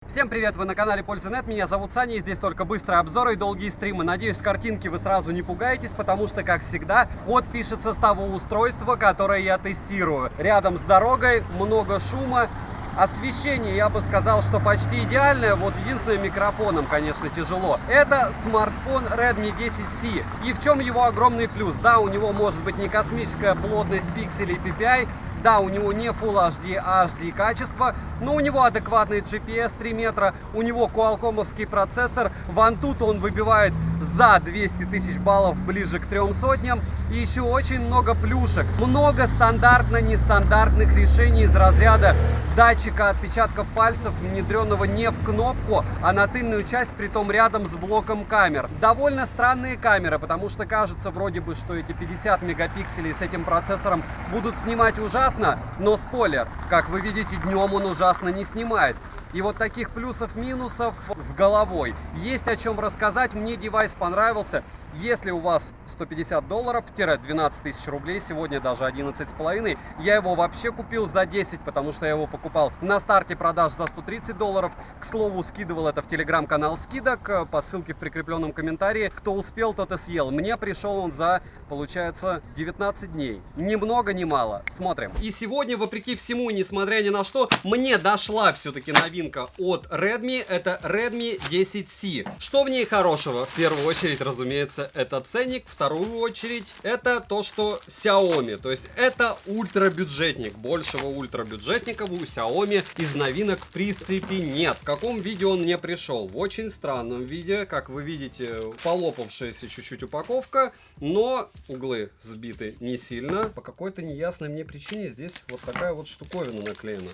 Всем привет, вы на канале Польза.нет, меня зовут Саня, и здесь только быстрые обзоры и долгие стримы. Надеюсь, с картинки вы сразу не пугаетесь, потому что, как всегда, вход пишется с того устройства, которое я тестирую. Рядом с дорогой много шума. Освещение, я бы сказал, что почти идеальное, вот единственное, микрофоном, конечно, тяжело. Это смартфон Redmi 10C. И в чем его огромный плюс? Да, у него может быть не космическая плотность пикселей PPI, да, у него не Full HD, а HD качество, но у него адекватный GPS 3 метра, у него Qualcomm-овский процессор, в Antutu он выбивает за 200 тысяч баллов ближе к 300, и еще очень много плюшек, много стандартно-нестандартных решений из разряда датчика отпечатков пальцев, внедренного не в кнопку, а на тыльную часть, притом рядом с блоком камер. Довольно странные камеры, потому что кажется вроде бы, что эти 50 мегапикселей с этим процессором будут снимать ужасно, но спойлер, как вы видите, днем он ужасно не снимает. И вот таких плюсов-минусов с головой. Есть о чем рассказать, мне девайс понравился. Если у вас $150-12 тысяч рублей, сегодня даже 11,5, я его вообще купил за 10, потому что я его покупал на старте продаж за $130. К слову, скидывал это в телеграм-канал скидок, по ссылке в прикрепленном комментарии. Кто успел, тот и съел. Мне пришел он за, получается, 19 дней. Ни много, ни мало. Смотрим. И сегодня, вопреки всему, несмотря ни на что, мне дошла все-таки новинка от Redmi. Это Redmi 10C. Что в ней хорошего? В первую очередь, разумеется, это ценник. В вторую очередь, это то, что Xiaomi. То есть это ультрабюджетник. Большего ультрабюджетника у Xiaomi из новинок в принципе нет. В каком виде он мне пришел? В очень странном виде. Как вы видите, полопавшаяся чуть-чуть упаковка, но углы сбиты не сильно. По какой-то неясной мне причине здесь вот такая вот штуковина наклеена.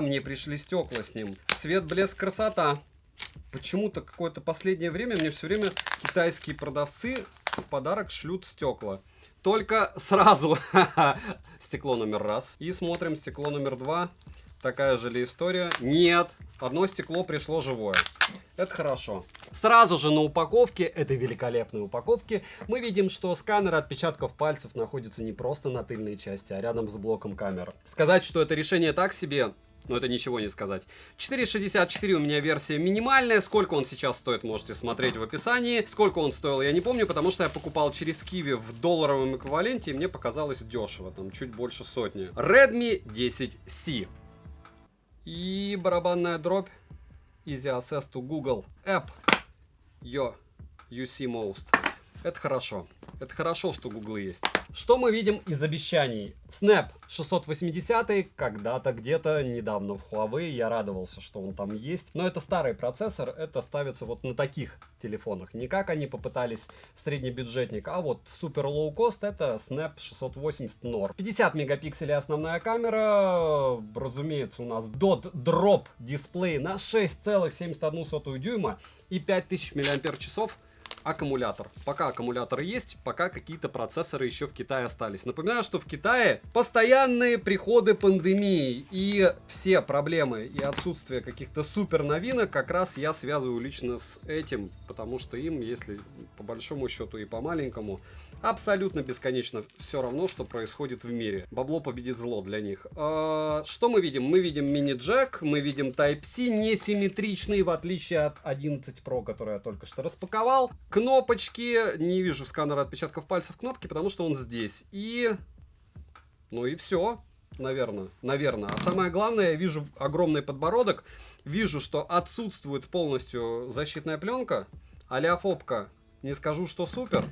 Мне пришли стекла с ним. Цвет, блеск, красота. Почему-то какое-то последнее время мне все время китайские продавцы в подарок шлют стекла. Только сразу стекло номер раз. И смотрим стекло номер два. Такая же ли история? Нет. Одно стекло пришло живое. Это хорошо. Сразу же на упаковке, этой великолепной упаковке, мы видим, что сканер отпечатков пальцев находится не просто на тыльной части, а рядом с блоком камер. Сказать, что это решение так себе, но это ничего не сказать. 4,64 у меня версия минимальная. Сколько он сейчас стоит, можете смотреть в описании. Сколько он стоил, я не помню, потому что я покупал через Kiwi в долларовом эквиваленте, и мне показалось дешево, там чуть больше сотни. Redmi 10C. И барабанная дробь. Easy Access to Google App. You see most. Это хорошо. Это хорошо, что Google есть. Что мы видим из обещаний? Snap 680, когда-то где-то недавно в Huawei, я радовался, что он там есть. Но это старый процессор, это ставится вот на таких телефонах. Не как они попытались в среднебюджетник, а вот супер лоу-кост, это Snap 680 Nord. 50 мегапикселей основная камера, разумеется, у нас Dot Drop дисплей на 6,71 дюйма и 5000 мАч. Аккумулятор. Пока аккумулятор есть, пока какие-то процессоры еще в Китае остались. Напоминаю, что в Китае постоянные приходы пандемии, и все проблемы и отсутствие каких-то супер новинок как раз я связываю лично с этим, потому что им, если по большому счету и по маленькому, абсолютно бесконечно все равно, что происходит в мире. Бабло победит зло для них. Что мы видим? Мы видим мини-джек, мы видим Type-C несимметричный, в отличие от 11 Pro, который я только что распаковал. Кнопочки. Не вижу сканера отпечатков пальцев кнопки, потому что он здесь. Ну и все. Наверное. А самое главное, я вижу огромный подбородок. Вижу, что отсутствует полностью защитная пленка. Олеофобка. Не скажу, что супер.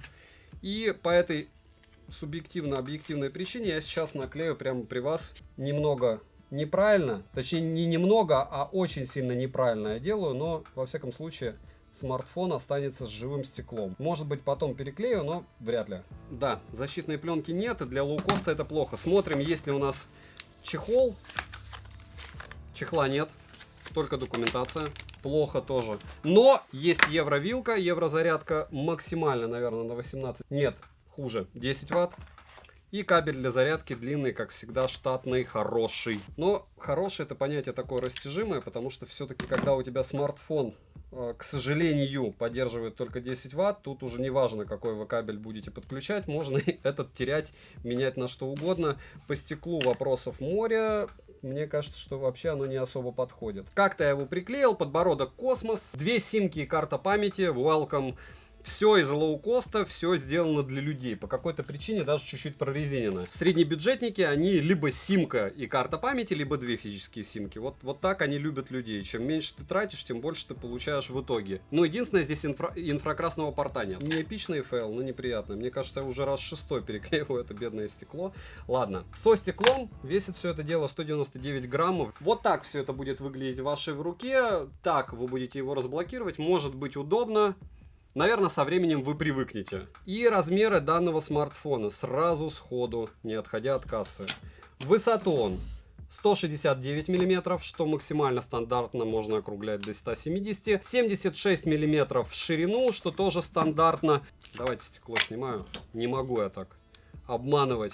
И по этой субъективно-объективной причине я сейчас наклею прямо при вас немного неправильно. Точнее, не немного, а очень сильно неправильно я делаю. Но, во всяком случае, смартфон останется с живым стеклом. Может быть, потом переклею, но вряд ли. Да, защитной пленки нет, и для лоукоста это плохо. Смотрим, есть ли у нас чехол. Чехла нет, только документация. Плохо тоже. Но есть евровилка, еврозарядка максимально, наверное, на 18. Нет, хуже. 10 ватт. И кабель для зарядки длинный, как всегда, штатный, хороший. Но хороший — это понятие такое растяжимое, потому что все-таки, когда у тебя смартфон, к сожалению, поддерживает только 10 ватт, тут уже не важно, какой вы кабель будете подключать, можно этот терять, менять на что угодно. По стеклу вопросов море. мне кажется, что вообще оно не особо подходит. Как-то я его приклеил, подбородок космос, 2 симки и карта памяти, welcome. Все из лоукоста, все сделано для людей. По какой-то причине даже чуть-чуть прорезинено. Среднебюджетники, они либо симка и карта памяти, либо 2 физические симки. Вот так они любят людей. Чем меньше ты тратишь, тем больше ты получаешь в итоге. Но единственное, здесь инфракрасного порта нет. Не эпичный фейл, но неприятно. Мне кажется, я уже раз 6-й переклеиваю это бедное стекло. Ладно. Со стеклом весит все это дело 199 граммов. Вот так все это будет выглядеть в вашей руке. Так вы будете его разблокировать. Может быть удобно. Наверное, со временем вы привыкнете. И размеры данного смартфона сразу сходу, не отходя от кассы. Высоту он 169 мм, что максимально стандартно, можно округлять до 170. 76 мм в ширину, что тоже стандартно. Давайте стекло снимаю. Не могу я так обманывать.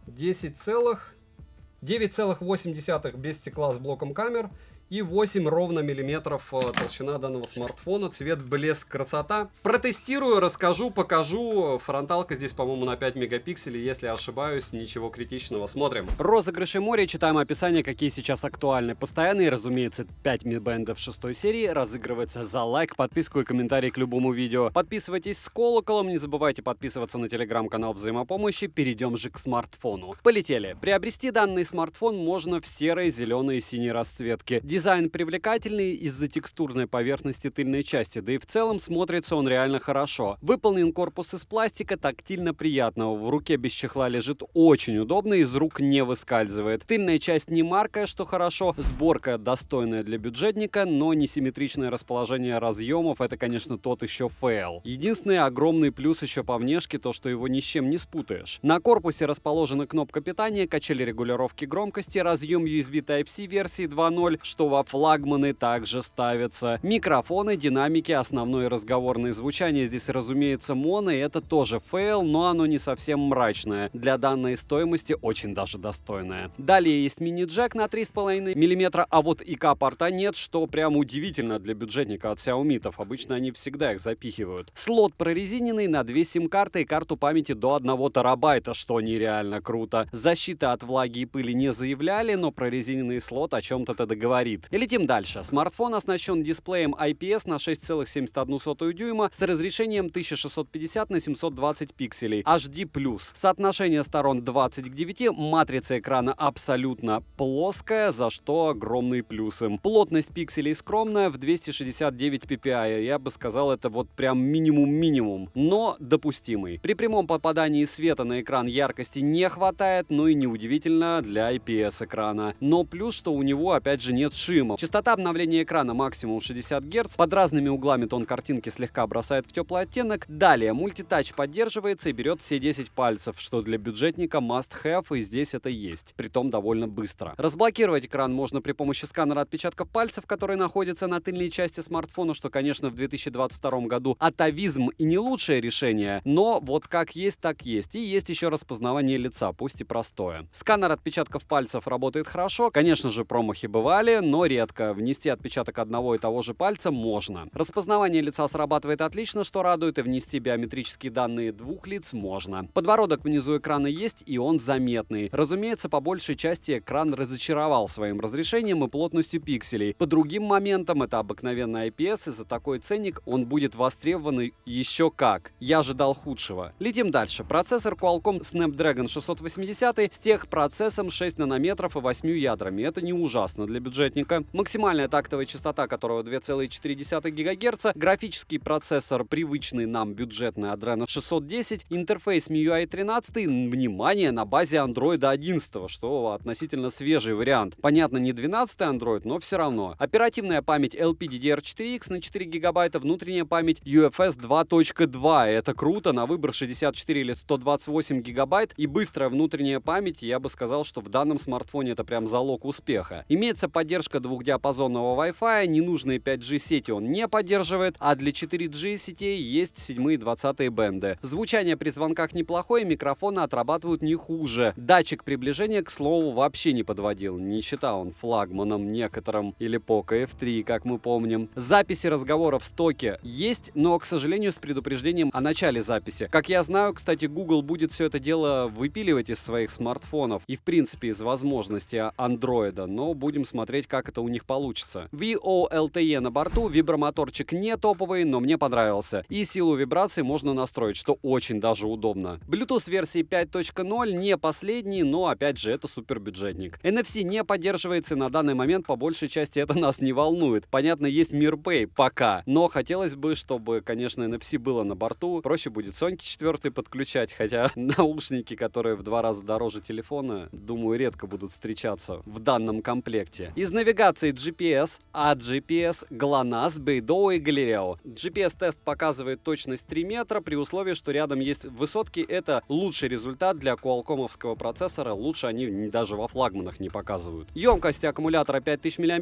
9,8 без стекла с блоком камер. И 8 ровно миллиметров толщина данного смартфона. Цвет, блеск, красота. Протестирую, расскажу, покажу. Фронталка здесь, по-моему, на 5 мегапикселей. Если ошибаюсь, ничего критичного. Смотрим. Розыгрыши моря. Читаем описание, какие сейчас актуальны. Постоянные, разумеется, 5 мидбэндов 6 серии. Разыгрывается за лайк, подписку и комментарий к любому видео. Подписывайтесь с колоколом. Не забывайте подписываться на телеграм-канал Взаимопомощи. Перейдем же к смартфону. Полетели. Приобрести данный смартфон можно в серой, зеленой и синей расцветке. Дизайн привлекательный из-за текстурной поверхности тыльной части, да и в целом смотрится он реально хорошо. Выполнен корпус из пластика тактильно приятного, в руке без чехла лежит очень удобно, из рук не выскальзывает. Тыльная часть не маркая, что хорошо, сборка достойная для бюджетника, но несимметричное расположение разъемов — это, конечно, тот еще фейл. Единственный огромный плюс еще по внешке, то что его ни с чем не спутаешь. На корпусе расположена кнопка питания, качели регулировки громкости, разъем USB Type-C версии 2.0, что во флагманы также ставятся. Микрофоны, динамики, основное разговорное звучание здесь, разумеется, моно, и это тоже фейл, но оно не совсем мрачное. Для данной стоимости очень даже достойное. Далее есть мини-джек на 3,5 мм, а вот ИК-порта нет, что прям удивительно для бюджетника от Xiaomi. Обычно они всегда их запихивают. Слот прорезиненный на 2 сим-карты и карту памяти до 1 терабайта, что нереально круто. Защиты от влаги и пыли не заявляли, но прорезиненный слот о чем-то договорит. И летим дальше. Смартфон оснащен дисплеем IPS на 6,71 дюйма с разрешением 1650 на 720 пикселей. HD+. Соотношение сторон 20 к 9. Матрица экрана абсолютно плоская, за что огромные плюсы. Плотность пикселей скромная в 269 ppi. Я бы сказал, это вот прям минимум-минимум, но допустимый. При прямом попадании света на экран яркости не хватает, но и неудивительно для IPS экрана. Но плюс, что у него опять же нет шима. Частота обновления экрана максимум 60 Гц. Под разными углами тон картинки слегка бросает в теплый оттенок. Далее мультитач поддерживается и берет все 10 пальцев, что для бюджетника must have, и здесь это есть. Притом довольно быстро. Разблокировать экран можно при помощи сканера отпечатков пальцев, который находится на тыльной части смартфона, что, конечно, в 2022 году атовизм и не лучшее решение, но вот как есть, так есть. И есть еще распознавание лица, пусть и простое. Сканер отпечатков пальцев работает хорошо. Конечно же, промахи бывали, но редко. Внести отпечаток одного и того же пальца можно. Распознавание лица срабатывает отлично, что радует, и внести биометрические данные 2 лиц можно. Подбородок внизу экрана есть, и он заметный. Разумеется, по большей части экран разочаровал своим разрешением и плотностью пикселей. По другим моментам это обыкновенный IPS, и за такой ценник он будет востребован еще как. Я ожидал худшего. Летим дальше. Процессор Qualcomm Snapdragon 680 с техпроцессом 6 нанометров и 8 ядрами. Это не ужасно для бюджетника. Максимальная тактовая частота которого 2,4 ГГц. Графический процессор привычный нам бюджетный Adreno 610. Интерфейс MIUI 13. Внимание, на базе Android 11, что относительно свежий вариант. Понятно, не 12 Android, но все равно. Оперативная память LPDDR4X на 4 ГБ. Внутренняя память UFS 2.2. Это круто. На выбор 64 или 128 ГБ. И быстрая внутренняя память, я бы сказал, что в данном смартфоне это прям залог успеха. Имеется поддержка поддержка двухдиапазонного Wi-Fi, ненужные 5G сети он не поддерживает, а для 4G сетей есть 7 и 20 бенды. Звучание при звонках неплохое, микрофоны отрабатывают не хуже. Датчик приближения, к слову, вообще не подводил, не считал он флагманом некоторым или Poco F3, как мы помним. Записи разговоров в стоке есть, но, к сожалению, с предупреждением о начале записи. Как я знаю, кстати, Google будет все это дело выпиливать из своих смартфонов и, в принципе, из возможностей андроида, но будем смотреть, как это у них получится. VO-LTE на борту, вибромоторчик не топовый, но мне понравился. И силу вибраций можно настроить, что очень даже удобно. Bluetooth версии 5.0 не последний, но, опять же, это супербюджетник. NFC не поддерживается, на данный момент по большей части это нас не волнует. Понятно, есть MirPay пока, но хотелось бы, чтобы, конечно, NFC было на борту. Проще будет Соньки 4 подключать, хотя наушники, которые в 2 раза дороже телефона, думаю, редко будут встречаться в данном комплекте. Из навигации GPS, ADGPS, GLONASS, Beidou и Galileo. GPS-тест показывает точность 3 метра, при условии, что рядом есть высотки. Это лучший результат для Qualcomm-овского процессора, лучше они даже во флагманах не показывают. Емкость аккумулятора 5000 мАч,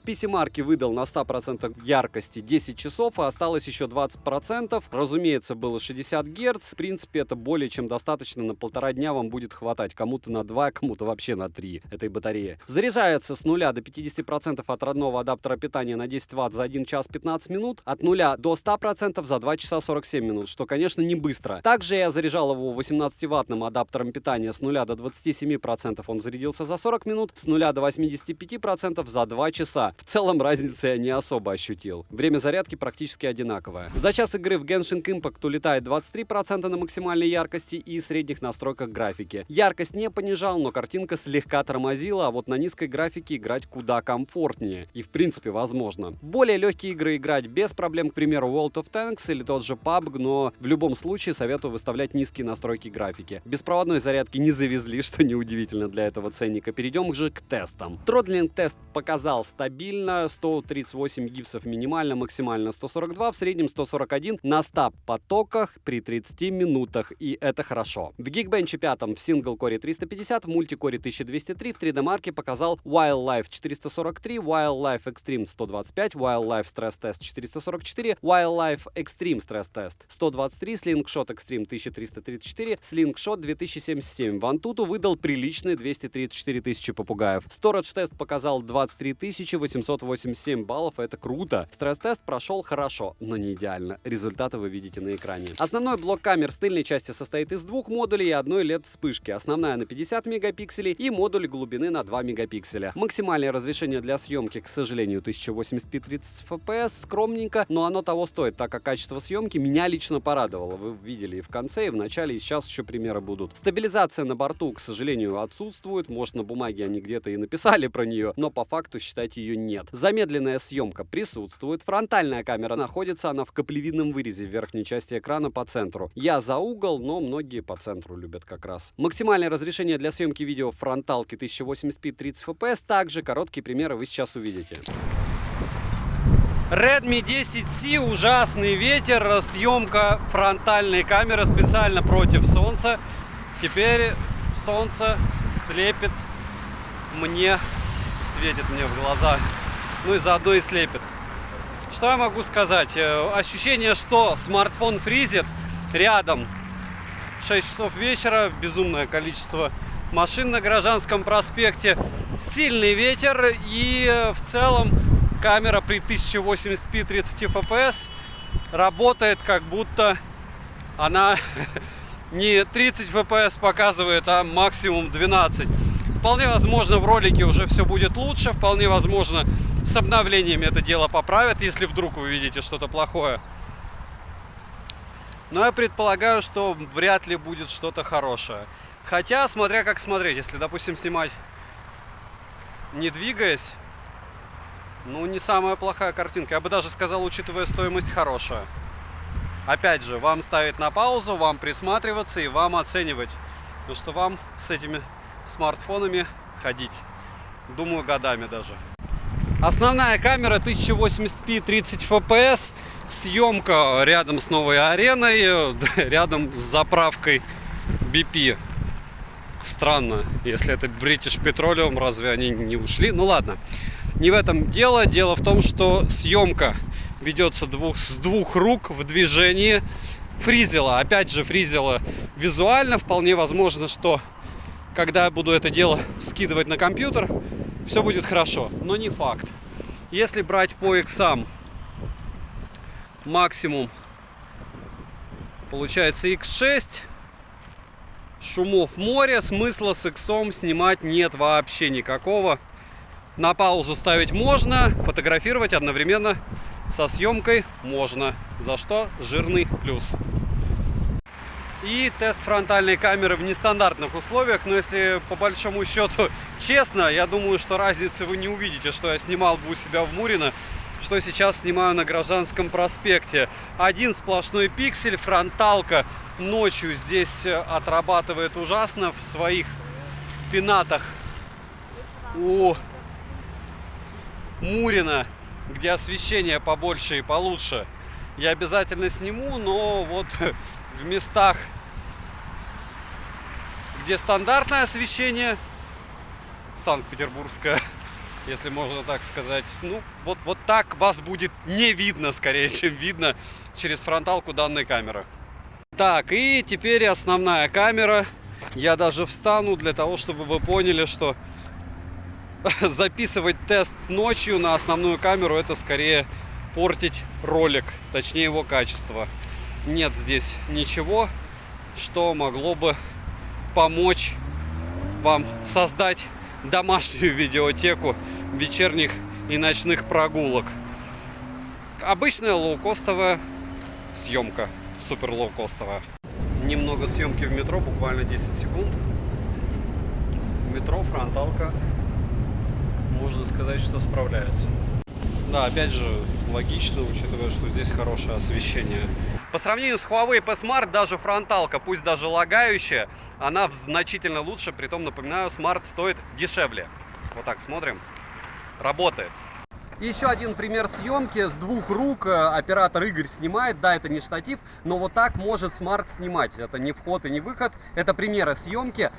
PC-марки выдал на 100% яркости 10 часов, а осталось еще 20%. Разумеется, было 60 Гц. В принципе, это более чем достаточно, на 1,5 дня вам будет хватать. Кому-то на 2, кому-то вообще на 3 этой батареи. Заряжается с 0 до 50% от родного адаптера питания на 10 Вт за 1 час 15 минут, от 0 до 100% за 2 часа 47 минут, что, конечно, не быстро. Также я заряжал его 18-ваттным адаптером питания с 0 до 27%, он зарядился за 40 минут, с 0 до 85% за 2 часа. В целом разницы я не особо ощутил. Время зарядки практически одинаковое. За час игры в Genshin Impact улетает 23% на максимальной яркости и средних настройках графики. Яркость не понижал, но картинка слегка тормозила, а вот на низкой графике играть куда комфортнее. И в принципе возможно. Более легкие игры играть без проблем, к примеру, World of Tanks или тот же PUBG, но в любом случае советую выставлять низкие настройки графики. Беспроводной зарядки не завезли, что неудивительно для этого ценника. Перейдем же к тестам. Тротлинг тест показал стабильно, 138 гипсов минимально, максимально 142, в среднем 141 на 100 потоках при 30 минутах, и это хорошо. В Geekbench 5 в сингл-коре 350, в мультикоре 1203, в 3D-марке показал Wildlife 443, Wildlife Extreme 125, Wildlife Stress Test 444, Wildlife Extreme Stress Test 123, Slingshot Extreme 1334, Slingshot 2077. В Antutu выдал приличные 234 тысячи попугаев. Storage тест показал 23 887 баллов, это круто. Стресс-тест прошел хорошо, но не идеально. Результаты вы видите на экране. Основной блок камер с тыльной части состоит из 2 модулей и одной LED-вспышки. Основная на 50 мегапикселей и модуль глубины на 2 мегапикселя. Максимальное разрешение для съемки, к сожалению, 1080p 30 fps, скромненько, но оно того стоит, так как качество съемки меня лично порадовало. Вы видели и в конце, и в начале, и сейчас еще примеры будут. Стабилизация на борту, к сожалению, отсутствует. Может, на бумаге они где-то и написали про нее, но по факту, считайте, ее нет. Замедленная съемка присутствует. Фронтальная камера находится, она в каплевидном вырезе в верхней части экрана по центру. Я за угол, но многие по центру любят как раз. Максимальное разрешение для съемки видео в фронталке 1080p 30 fps. Также короткие примеры вы сейчас увидите. Redmi 10C, ужасный ветер, съемка фронтальной камеры специально против солнца. Теперь солнце слепит мне, светит мне в глаза, ну и заодно и слепит. Что я могу сказать? Ощущение, что смартфон фризит рядом. 6 часов вечера, безумное количество машин на Гражданском проспекте, сильный ветер и в целом камера при 1080p 30 fps работает как будто она не 30 fps показывает, а максимум 12. Вполне возможно, в ролике уже все будет лучше, вполне возможно, с обновлениями это дело поправят, если вдруг вы видите что-то плохое. Но я предполагаю, что вряд ли будет что-то хорошее. Хотя, смотря как смотреть, если, допустим, снимать не двигаясь, ну, не самая плохая картинка. Я бы даже сказал, учитывая стоимость, хорошая. Опять же, вам ставить на паузу, вам присматриваться и вам оценивать. Потому что вам с этими смартфонами ходить, думаю, годами даже. Основная камера 1080p 30 fps. Съемка рядом с новой ареной, рядом с заправкой BP. Странно, если это British Petroleum, разве они не ушли? Ну ладно. Не в этом дело. Дело в том, что съемка ведется с двух рук в движении фризела. Опять же, фризела визуально. Вполне возможно, что когда я буду это дело скидывать на компьютер, все будет хорошо. Но не факт. Если брать по иксам, максимум получается x6. Шумов море. Смысла с иксом снимать нет вообще никакого. На паузу ставить можно. Фотографировать одновременно со съемкой можно. За что жирный плюс. И тест фронтальной камеры в нестандартных условиях. Но если по большому счету честно, я думаю, что разницы вы не увидите, что я снимал бы у себя в Мурино, что сейчас снимаю на Гражданском проспекте. Один сплошной пиксель, фронталка ночью здесь отрабатывает ужасно в своих пенатах у Мурино, где освещение побольше и получше. Я обязательно сниму, но вот в местах, где стандартное освещение, Санкт-Петербургское, если можно так сказать, ну вот так вас будет не видно, скорее, чем видно через фронталку данной камеры. Так, и теперь основная камера. Я даже встану для того, чтобы вы поняли, что записывать тест ночью на основную камеру — это скорее портить ролик, точнее его качество. Нет здесь ничего, что могло бы помочь вам создать домашнюю видеотеку вечерних и ночных прогулок. Обычная лоукостовая съемка, супер лоукостовая. Немного съемки в метро, буквально 10 секунд. Метро, фронталка, можно сказать, что справляется. Да, опять же, логично, учитывая, что здесь хорошее освещение. По сравнению с Huawei P Smart, даже фронталка, пусть даже лагающая, она значительно лучше. Притом, напоминаю, Smart стоит дешевле. Вот так смотрим. Работает. Еще один пример съемки с двух рук. Оператор Игорь снимает. Да, это не штатив, но вот так может Smart снимать. Это не вход и не выход. Это примеры съемки.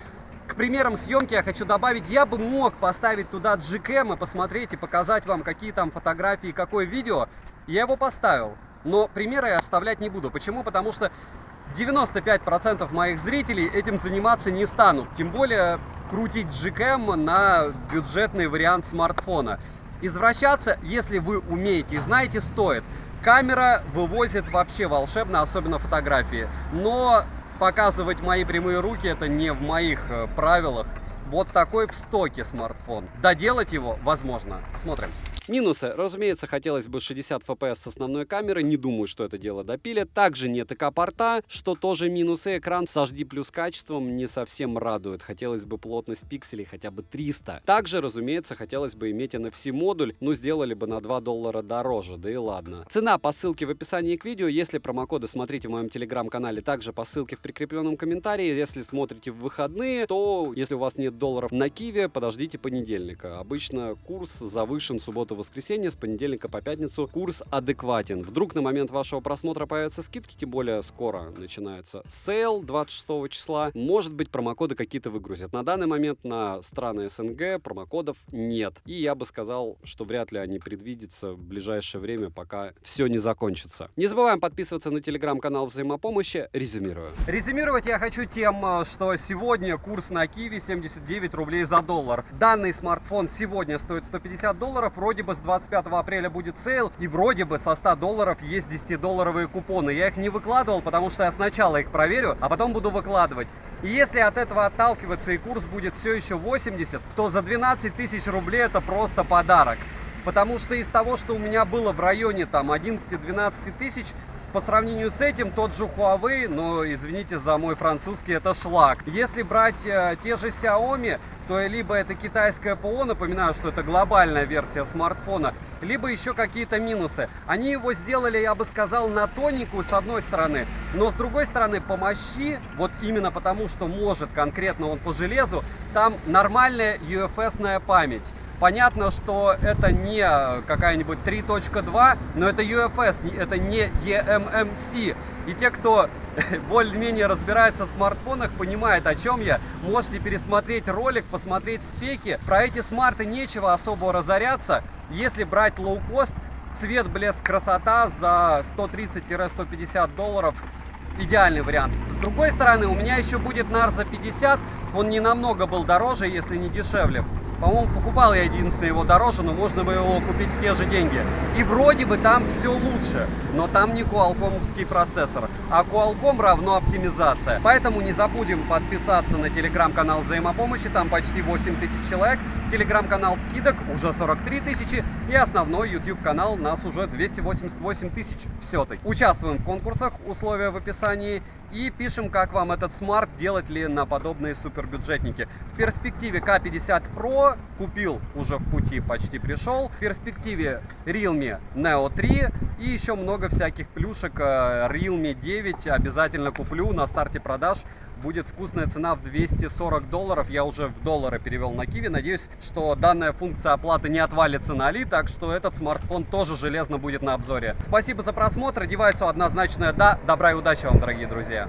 К примерам съемки я хочу добавить, я бы мог поставить туда Gcam и посмотреть и показать вам, какие там фотографии, какое видео. Я его поставил, но примеры я оставлять не буду. Почему? Потому что 95% моих зрителей этим заниматься не станут. Тем более крутить Gcam на бюджетный вариант смартфона. Извращаться, если вы умеете и знаете, стоит. Камера вывозит вообще волшебно, особенно фотографии. Но показывать мои прямые руки — это не в моих правилах. Вот такой в стоке смартфон. Доделать его возможно. Смотрим. Минусы. Разумеется, хотелось бы 60 FPS с основной камеры. Не думаю, что это дело допилят. Также нет ИК-порта, что тоже минусы. Экран с HD плюс качеством не совсем радует. Хотелось бы плотность пикселей хотя бы 300. Также, разумеется, хотелось бы иметь NFC-модуль, но сделали бы на $2 дороже, да и ладно. Цена по ссылке в описании к видео. Если промокоды смотрите в моем телеграм-канале, также по ссылке в прикрепленном комментарии. Если смотрите в выходные, то если у вас нет долларов на Киви, подождите понедельника. Обычно курс завышен субботу-воскресенье, с понедельника по пятницу курс адекватен. Вдруг на момент вашего просмотра появятся скидки, тем более скоро начинается сейл 26 числа. Может быть, промокоды какие-то выгрузят. На данный момент на страны СНГ промокодов нет. И я бы сказал, что вряд ли они предвидятся в ближайшее время, пока все не закончится. Не забываем подписываться на телеграм-канал взаимопомощи. Резюмирую. Резюмировать я хочу тем, что сегодня курс на Киви 79 рублей за доллар. Данный смартфон сегодня стоит $150. Вроде бы с 25 апреля будет сейл, и вроде бы со $100 есть 10-долларовые купоны. Я их не выкладывал, потому что я сначала их проверю, а потом буду выкладывать. И если от этого отталкиваться и курс будет все еще 80, то за 12 тысяч рублей это просто подарок. Потому что из того, что у меня было в районе там 11-12 тысяч, по сравнению с этим тот же Huawei, но извините за мой французский, это шлак. Если брать те же Xiaomi, то либо это китайское ПО, напоминаю, что это глобальная версия смартфона, либо еще какие-то минусы. Они его сделали, я бы сказал, на тоненькую с одной стороны, но с другой стороны по мощи, вот именно потому, что может конкретно он по железу, там нормальная UFS-ная память. Понятно, что это не какая-нибудь 3.2, но это UFS, это не eMMC. И те, кто более-менее разбирается в смартфонах, понимает, о чем я. Можете пересмотреть ролик, посмотреть спеки. Про эти смарты нечего особо разоряться. Если брать лоу-кост, цвет, блеск, красота за 130-150 долларов идеальный вариант. С другой стороны, у меня еще будет Narza 50. Он не намного был дороже, если не дешевле. По-моему, покупал я единственное его дороже, но можно было его купить в те же деньги. И вроде бы там все лучше, но там не Qualcomm-овский процессор, а Qualcomm равно оптимизация. Поэтому не забудем подписаться на телеграм-канал взаимопомощи, там почти 8 тысяч человек, телеграм-канал скидок уже 43 тысячи и основной YouTube-канал нас уже 288 тысяч все-таки. Участвуем в конкурсах, условия в описании, и пишем, как вам этот смарт, делать ли на подобные супербюджетники. В перспективе K50 Pro купил, уже в пути, почти пришел. В перспективе Realme Neo 3 и еще много всяких плюшек. Realme 9 обязательно куплю, на старте продаж будет вкусная цена в 240 долларов. Я уже в доллары перевел на Kiwi. Надеюсь, что данная функция оплаты не отвалится на Али, так что этот смартфон тоже железно будет на обзоре. Спасибо за просмотр. Девайсу однозначное да. Добра и удачи вам, дорогие друзья.